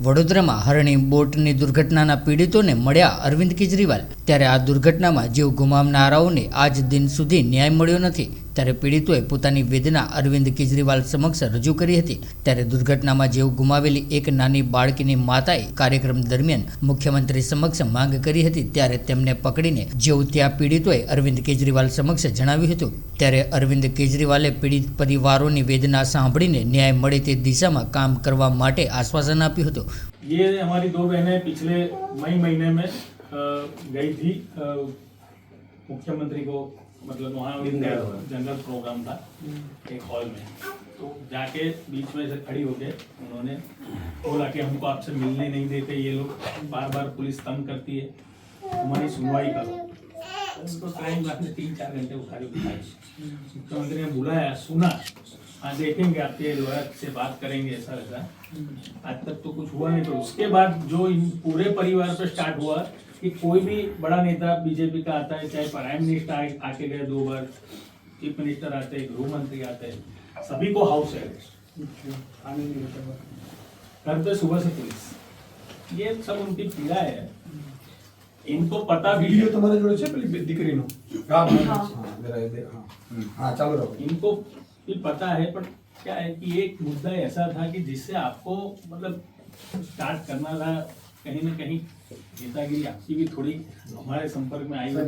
વડોદરામાં હરણી બોટની દુર્ઘટનાના પીડિતોને મળ્યા અરવિંદ કેજરીવાલ। ત્યારે આ દુર્ઘટનામાં જીવ ગુમાવનારાઓને આજ દિન સુધી ન્યાય મળ્યો નથી। ત્યારે પીડિતોએ પોતાની વેદના અરવિંદ કેજરીવાલ સમક્ષ રજૂ કરી હતી। ત્યારે દુર્ઘટનામાં જીવ ગુમાવેલી એક નાની બાળકીની માતાએ કાર્યક્રમ દરમિયાન મુખ્યમંત્રી સમક્ષ માંગ કરી હતી। ત્યારે તેમને પકડીને જેવું ત્યાં પીડિતોએ અરવિંદ કેજરીવાલ સમક્ષ જણાવ્યું હતું। ત્યારે અરવિંદ કેજરીવાલે પીડિત પરિવારોની વેદના સાંભળીને न्याय મળે તે દિશામાં કામ કરવા માટે આશ્વાસન આપ્યું હતું। ये हमारी दो बहनें पिछले मई महीने में गई थी मुख्यमंत्री को, मतलब वहाँ जनरल प्रोग्राम था एक हॉल में, तो जाके बीच में से खड़ी होके उन्होंने बोला कि हमको आपसे मिलने नहीं देते ये लोग, बार बार पुलिस तंग करती है, हमारी सुनवाई करो। उनको क्राइम ब्रांच ने 3-4 घंटे उठाई। मुख्यमंत्री ने बुलाया, सुना, हाँ देखेंगे आपके लॉयर से बात करेंगे, ऐसा वैसा। आज तक तो कुछ हुआ नहीं। तो उसके बाद जो इन पूरे परिवार पे स्टार्ट हुआ कि कोई भी बड़ा नेता बीजेपी का आता है, चाहे प्राइम मिनिस्टर आके गए 2 बार, चीफ मिनिस्टर आते हैं, गृह मंत्री आते हैं, सभी को हाउस अरेस्ट करते सुबह से पुलिस। ये सब उनकी पीड़ा है, इनको पता भी है। तुम्हारे जोड़े से पहले दिकरी नो हां हां चालू रहो। इनको भी पता है, पर क्या है कि एक मुद्दा ऐसा था कि जिससे आपको मतलब स्टार्ट करना था कहीं ना कहीं। नेतागिरी आपकी भी थोड़ी हमारे संपर्क में आई हुई।